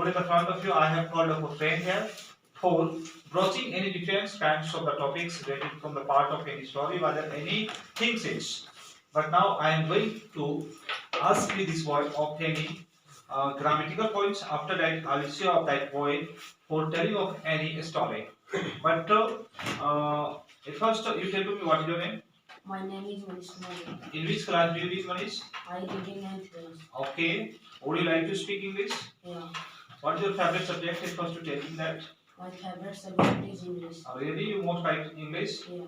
in the front of you, I have called up a friend here for broaching any different kinds of the topics related from the part of any story, whether any things is. But now I am going to ask you this word of any grammatical points. After that, I will show up that word for telling of any story. But at first, you tell me what is your name? My name is Manish Kumar. In which class do you read, Manish? I read in 9th class. Okay. Would you like to speak English? Yeah. What is your favorite subject? It was to tell me that. My favorite subject is English. Really, you most like English? Yeah.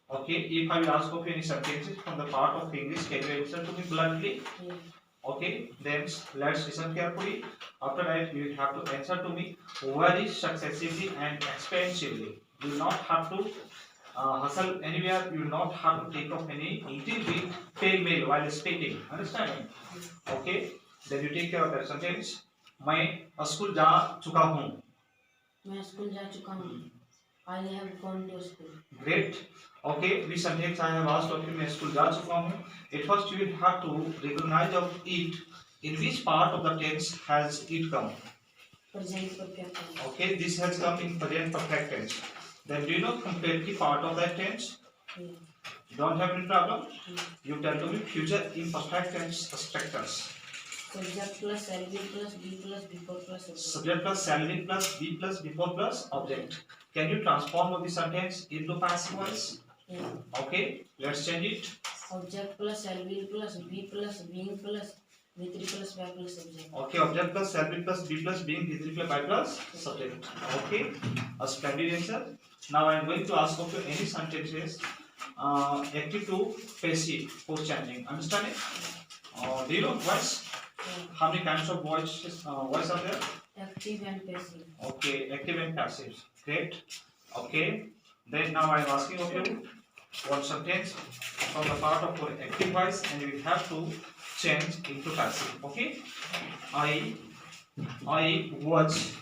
Okay. If I will ask of any sentences from the part of English, can you answer to me bluntly? Yeah. Okay. Then let's listen carefully. After that, you have to answer to me very successively and expansively. You will not have to hustle anywhere. You will not have to take off any little bit pale while speaking. Understand me? Okay. Then you take care of that sentence. मैं school जा चुका हूँ. मैं school जा चुका हूँ. I have gone to school. Great. Okay. Which sentence I have asked of you? मैं school जा चुका हूँ. At first you will have to recognize of it. In which part of the tense has it come? Present perfect tense. Okay. This has come in present perfect tense. Then do you know completely part of that tense? Yeah. Don't have any problem. Yeah. You tell to me future imperfect tense structures. Subject plus shall be plus be plus before plus object. Subject plus shall be plus be plus before plus object. Can you transform the sentence into passive voice? Yeah. Okay, let's change it. Object plus shall be plus be plus being plus be3 plus by plus subject. Okay, object plus shall be plus be plus being be3 plus by plus subject. Okay, a splendid answer. Now I am going to ask of you any sentences active to passive for changing. Understand it? Do you know voice? Yeah. How many kinds of voice are there? Active and passive. Okay, active and passive. Great. Okay. Then now I am asking of you one sentence from the part of your active voice, and you will have to change into passive. Okay. I was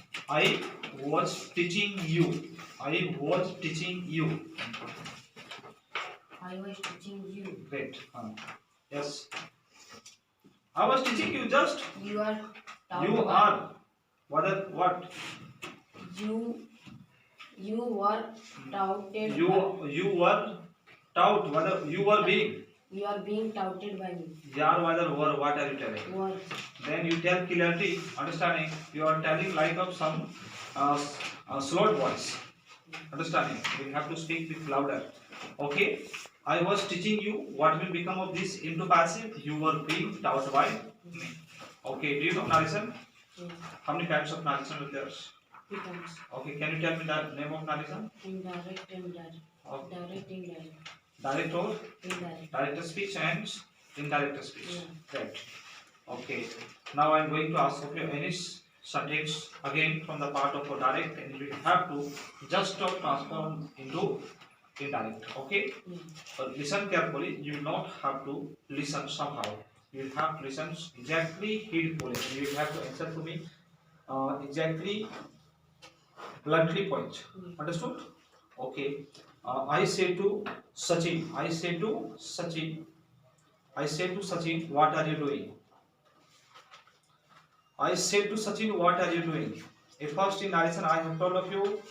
teaching you. I was teaching you. I was teaching you. Great. Yes. I was teaching you just. You are. You are. What? You were touted. You were tout. Whether you were being. You are being touted by me. Yar whether were. What are you telling? Were. Then you tell clearly, understanding. You are telling like of some slowed voice. Understanding. You have to speak with louder. Okay. I was teaching you. What will become of this into passive? You were being taught by me. Okay. Do you know narration? Yeah. How many types of narration are there? 2 times. Okay. Can you tell me the name of narration? Indirect and direct. Okay. Direct, indirect. Direct or Indirect. direct speech and indirect speech. Yeah. Right. Okay. Now I am going to ask of you any sentence again from the part of a direct, and you have to just transform into indirect. Okay. Yeah. But listen carefully. You will not have to listen somehow. You will have to listen exactly heedfully. You will have to answer to me exactly bluntly point. Understood? Okay. I say to Sachin. I say to Sachin. I say to Sachin, what are you doing? I say to Sachin, what are you doing? At first in narration, I have told of you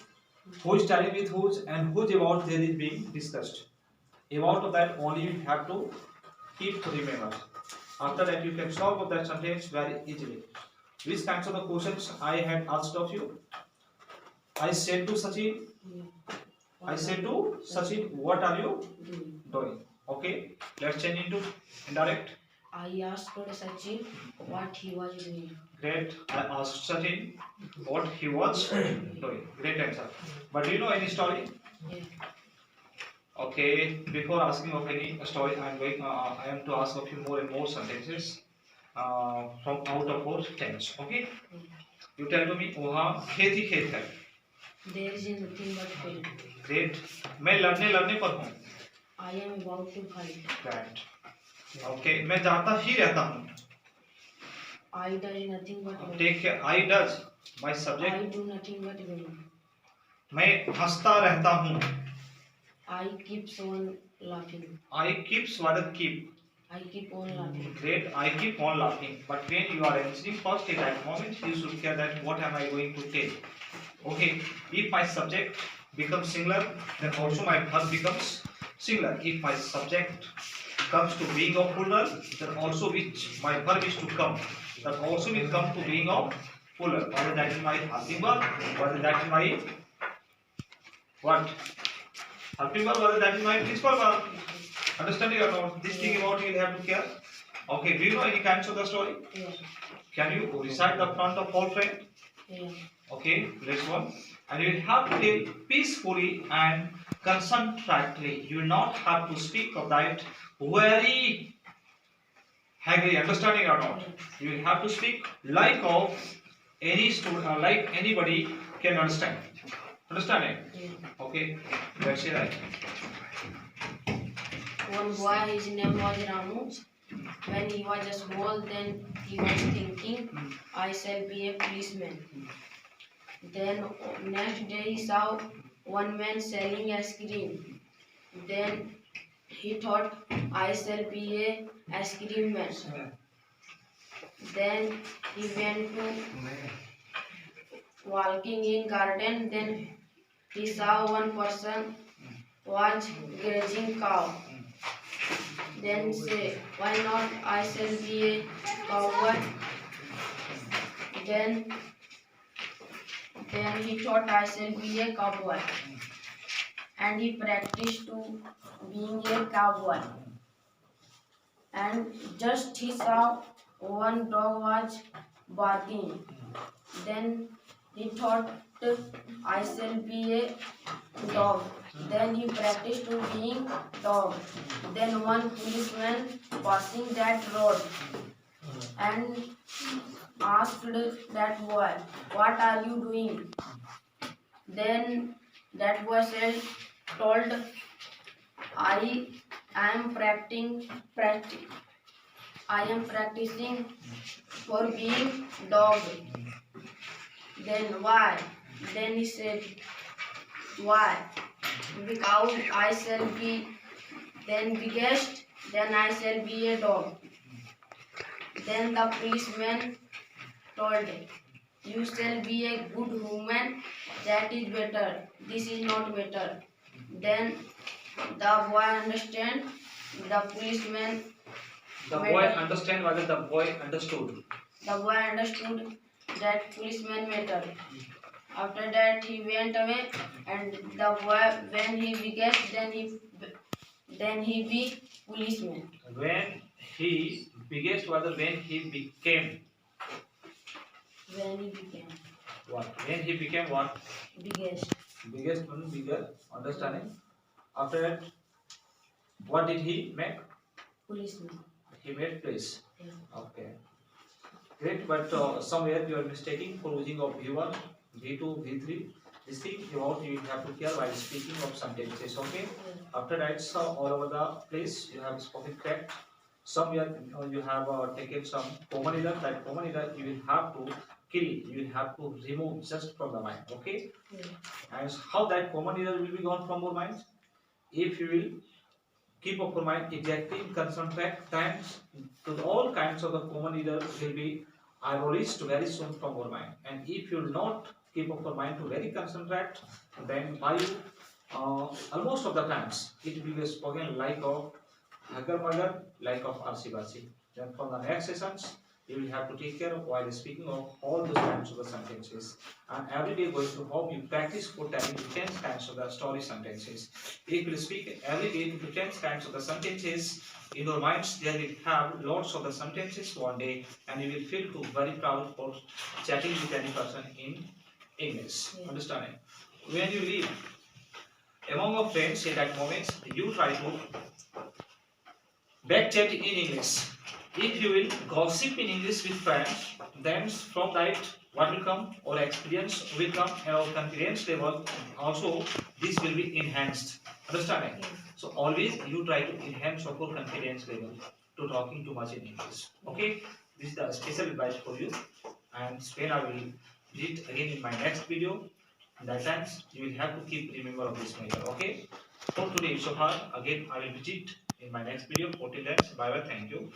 who is telling with whose and whose about there is being discussed. About of that only you have to keep to remember. After that you can solve that sentence very easily. Which kinds of the questions I had asked of you? I said to Sachin. Yeah. I said to Sachin, what are you Doing. Okay, let's change into indirect. I asked Sachin what he was doing. Great. I asked Sachin what he was doing. Great answer. But do you know any story? Yeah. Okay. Before asking of any story, I am to ask of you more and more sentences from out of our tense. Okay. You tell to me. वहाँ खेत ही खेत है. There is nothing but field. Great. मैं लड़ने पर हूँ. I am about to fight. Great. Okay. मैं जाता ही रहता हूँ. I does nothing but win. Take care. I does. My subject. I do nothing but win. मैं हंसता रहता हूँ. I keeps on laughing. I keeps what keep. I keep on laughing. Great, I keep on laughing. But when you are answering first at that moment, you should care that what am I going to tell. Okay, if my subject becomes singular, then also my verb becomes singular. If my subject comes to being of plural, then also which my verb is to come, that also will come to being of plural. Whether that is my helping verb, whether that is my what? Helping verb, whether that is my principal verb. Understanding or not? This thing about you will have to care. Okay, do you know any kinds of the story? Yeah. Can you recite the front of all friend? Yeah. Okay, next one. And you will have to tell peacefully and concentrately. You will not have to speak of that very haggly. Understanding or not? You will have to speak like of any student, like anybody can understand. Understanding? Yeah. Okay, let's say that. One boy, his name was Ramu. When he was small, then he was thinking, I shall be a policeman. Then next day he saw one man selling ice cream. Then he thought, I shall be a ice cream man. Then he went to walking in garden. Then he saw one person was grazing cow. Then say, why not I shall be a cowboy? Then he thought I shall be a cowboy. And he practiced to being a cowboy. And just he saw one dog was barking. Then he thought I shall be a dog. Then he practiced to being dog. Then one policeman passing that road and asked that boy, what are you doing? Then that boy said, told, I am practicing for being dog. Then why? Then he said, why? Because I shall be then biggest, then I shall be a dog. Then the policeman told, you shall be a good woman, that is better, this is not better. Then the boy understand, the policeman The boy understand whether the boy understood. The boy understood that policeman matter. After that he went away, and the boy when he biggest, then he be policeman. When he biggest whether when he became When he became what? When he became what? biggest. Biggest one bigger. Understanding? After that, what did he make? Policeman. He made place. Yeah. Okay. Great, but somewhere you are mistaking for using of V1, V2, V3. This thing about you have to care while speaking of sentences. Okay. After that, so all over the place you have spoken correct. Somewhere you have taken some common error. That common error you will have to kill. You will have to remove just from the mind. Okay. Yeah. And how that common error will be gone from your mind? If you will keep up your mind exactly in concentrate times to all kinds of the common error will be abolished very soon from your mind. And if you will not keep up your mind to very concentrate, then by almost of the times it will be spoken like of Hagar Magar, like of Arsi Basi. Then from the next sessions, you will have to take care of while speaking of all those kinds of the sentences. And every day going to home, you practice for 10 to 10 kinds of the story sentences. If you speak every day to 10 kinds of the sentences, in your minds there will have lots of the sentences one day, and you will feel too very proud for chatting with any person in English. Yeah. Understanding? When you live among your friends at that moment, you try to backchat in English. If you will gossip in English with friends, then from that what will come? Our experience will come and our confidence level also this will be enhanced. Understanding? Yeah. So always you try to enhance your confidence level to talking too much in English. Okay? This is the special advice for you. And when I will visit again in my next video, that times you will have to keep remember of this matter. Okay? For today so far again I will visit in my next video. Until then, bye bye. Thank you.